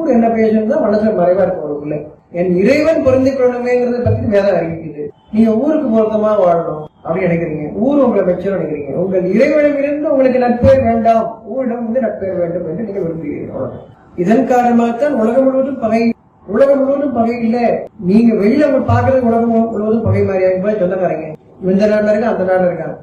ஊர் என்ன பேசுறதுதான் மனசுல மறைவா இருக்கும். என் இறைவன் பொருந்தி கொள்ளணுமேங்கிறத பத்தி வேதம் அறிவிக்குது. நீங்க ஊருக்கு பொருத்தமா வாழணும் அப்படின்னு நினைக்கிறீங்க, ஊர் உங்களை பெற்று நினைக்கிறீங்க. உங்கள் இறைவனிடமிருந்து உங்களுக்கு நட்பேர் வேண்டாம், ஊரிடம் வந்து நட்பேர் வேண்டும் என்று நீங்க விரும்புகிறீர்கள். இதன் காரணமாகத்தான் உலகம் முழுவதும் பகை. உலகம் முழுவதும் பகை இல்ல, நீங்க வெளியில பாக்குறது உலகம் முழுவதும் பகை மாதிரி சொந்தக்காரங்க. இந்த நாடுல இருக்கா, அந்த நாடுல இருக்காங்க.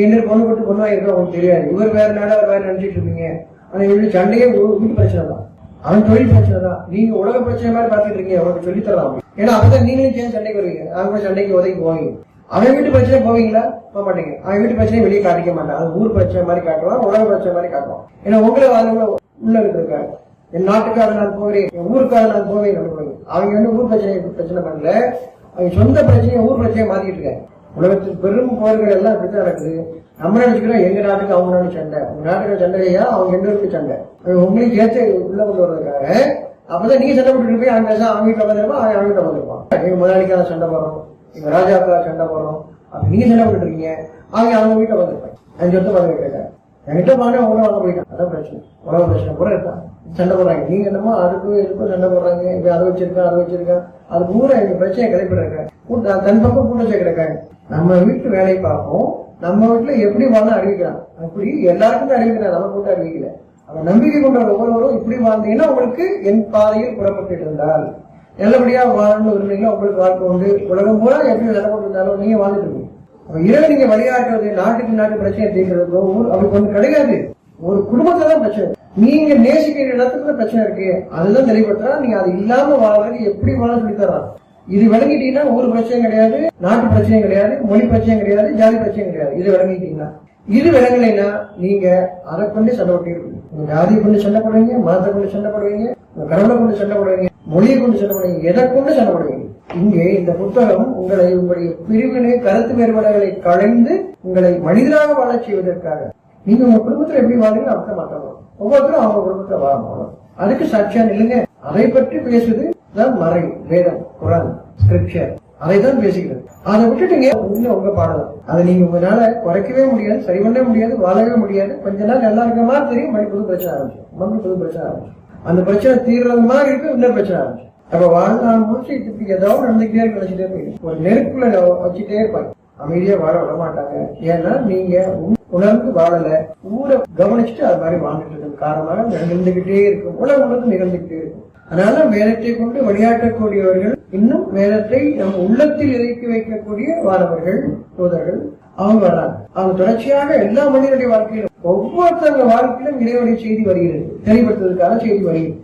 இன்னொரு பொண்ணு போட்டு பொண்ணா இருக்கா உங்களுக்கு தெரியாது. இவர் வேற நாடு, அவர் வேற நினைச்சிட்டு இருப்பீங்க. ஆனா இவரு சண்டையே வீட்டு பிரச்சனை தான், அவன் தொழில் பிரச்சனை தான். நீங்க உலக பிரச்சனை மாதிரி பாத்துட்டு இருக்கீங்க, அவனுக்கு சொல்லி தரலாம். ஏன்னா அப்பதான் நீங்களும் சேர்ந்து சண்டைக்கு வருவீங்க, அவங்க சண்டைக்கு உதவி போவீங்க. அவன் வீட்டு பிரச்சனை போவீங்களா? போக மாட்டீங்க. அவன் வீட்டு பிரச்சனையை வெளியே காட்டிக்க மாட்டான். அது ஊர் பிரச்சனை மாதிரி காட்டுவான், உலக பிரச்சனை மாதிரி காட்டுவான். ஏன்னா உங்களை வாழ்வுல உள்ள இருக்காங்க. என் நாட்டுக்காக நான் போகிறேன், என் ஊருக்காக நான் போவேன். அவங்க வந்து ஊர் பிரச்சனை பண்ணல, அவங்க சொந்த பிரச்சனையை ஊர் பிரச்சனையை மாத்திட்டு இருக்காங்க. உலகத்தில் பெரும் போர்கள் எல்லாம் அப்படித்தான் நடக்குது. நம்ம நினைச்சுக்கிறோம் எங்க நாட்டுக்கு அவங்க நாடு சண்டை, உங்க நாட்டுக்கு சண்டையா, அவங்க எங்க இருக்கு சண்டை, உங்களுக்கு ஏற்ற உள்ள கொண்டு வர்றதுக்காக. அப்பதான் நீங்க சண்டை போட்டு போய் அவங்க அவங்க வீட்டுல வந்துருப்பான், அவங்க வீட்டுல வந்துருப்பான். எங்க முதலாளிக்காக சண்டை போடுறோம், எங்க ராஜாக்காக சண்டை போடுறோம், அப்ப நீங்க சண்டை போட்டு இருக்கீங்க, அவங்க வீட்டுல வந்துருப்பாங்க. அஞ்சு வருஷம் வாங்க கேட்க என்கிட்ட வாங்க, உங்களை வாங்க போயிட்டாங்க. அதான் பிரச்சனை, உலக பிரச்சனை கூட இருக்காங்க. சண்டை போடுறாங்க. நீங்க என்னமோ அதுக்கும் இதுக்கும் சண்டை போடுறாங்க, இப்ப அதை வச்சிருக்கேன் அது பூரா எங்க பிரச்சனை கிளப்பிடுறாங்க. தன் பக்கம் கூட்ட சேர்க்கிறாங்க. நம்ம வீட்டு வேலையை பார்ப்போம், நம்ம வீட்டுல எப்படி வாழ அறிவிக்கிறான், அப்படி எல்லாருக்கும் அறிவிக்கிறான், நம்ம கூட்ட அறிவிக்கல. அவன் நம்பிக்கை கொண்ட ஒவ்வொருவரும் இப்படி வாழ்ந்தீங்கன்னா உங்களுக்கு என் பாதையில் புறப்பட்டு இருந்தால் நல்லபடியா வாழணும் விரும்புறீங்களா, உங்களுக்கு வாழ்க்கை உண்டு. உலகம் பூரா எப்படி சண்டை போட்டு இருந்தாலும் நீங்க வாழ்ந்துட்டு இருக்கீங்க. இரவு நீங்க வழிகாட்டுறது நாட்டுக்கு நாட்டு பிரச்சனை தீர்க்கிறதோ அவருக்கு ஒண்ணு கிடையாது. ஒரு குடும்பத்துல தான் பிரச்சனை. நீங்க நேசிக்கிற இடத்துல பிரச்சனை இருக்கு, அதுதான் தெளிவுபடுத்துறா. நீங்க அது இல்லாம வாழ்றது எப்படி வாழ சொல்லி தர்றான். இது விளங்கிட்டீங்கன்னா ஒரு பிரச்சனை கிடையாது, நாட்டு பிரச்சனை கிடையாது, மொழி பிரச்சனை கிடையாது, ஜாதி பிரச்சனை கிடையாது. இது விளங்கிட்டீங்கன்னா. இது விளங்கலைன்னா நீங்க அதை கொண்டு சண்டை போட்டு இருக்கீங்க. உங்க ஜாதியை கொண்டு சண்டை போடுவீங்க, மதத்தை கொண்டு சண்டை போடுவீங்க, உங்க கடவுளை கொண்டு சண்டை போடுவீங்க, மொழியை கொண்டு சண்டை போடுவீங்க, எதை கொண்டு சண்டை போடுவீங்க. இங்கே இந்த புத்தகம் உங்களுடைய பிரிவினை கருத்து வேறுபாடுகளை களைந்து உங்களை மனிதராக வாழ செய்வதற்காக. நீங்க உங்க குடும்பத்துல எப்படி வாழ்றீங்க அப்படி மாற்றணும். ஒவ்வொருத்தரும் அவங்க குடும்பத்துல வாழணும். அதுக்கு சாட்சியா இல்லைங்க. அதை பற்றி பேசுது தான் மறை, வேதம், குரான், ஸ்கிரிப்சர், அதைதான் பேசுகிறது. அதை விட்டுட்டீங்க உங்க பாடலாம். அதை நீங்க உங்களால குறைக்கவே முடியாது, சரி பண்ணவே முடியாது, வாழவே முடியாது. கொஞ்ச நாள் நல்லா இருக்க மாதிரி தெரியும், மறுபடியும் புது பிரச்சனை ஆரம்பிச்சு, மறுபடியும் புது பிரச்சனை ஆரம்பிச்சு. அந்த பிரச்சனை தீர்றது மாதிரி இருக்கு, இன்னொரு பிரச்சனை ஆரம்பிச்சு. அப்ப வாழ்நாள் முடிச்சு இப்படி ஏதாவது நடந்துகிட்டே இருக்கு, நினைச்சிட்டே இருப்பீங்க. ஒரு நெருப்புல வச்சுட்டே இருப்பாங்க, அமைதியா வாழ விட மாட்டாங்க. ஏன்னா நீங்க உணர்ந்து வாழல, ஊரை கவனிச்சுட்டு அது மாதிரி வாழ்ந்துட்டு இருக்க காரணமாக நிகழ்ந்துகிட்டே இருக்கும், உலகம் நிகழ்ந்துகிட்டே இருக்கும். அதனால வேதத்தை கொண்டு வழியாட்டக்கூடியவர்கள், இன்னும் வேதத்தை நம்ம உள்ளத்தில் இறக்கி வைக்கக்கூடிய வானவர்கள், தூதர்கள், அவங்க வராங்க. அவங்க தொடர்ச்சியாக எல்லா மனிதனுடைய வாழ்க்கையிலும் ஒவ்வொருத்தவங்க வாழ்க்கையிலும் இறைவனுடைய செய்தி வருகிறது, தெளிவுபடுத்துவதற்கான செய்தி வருகிறது.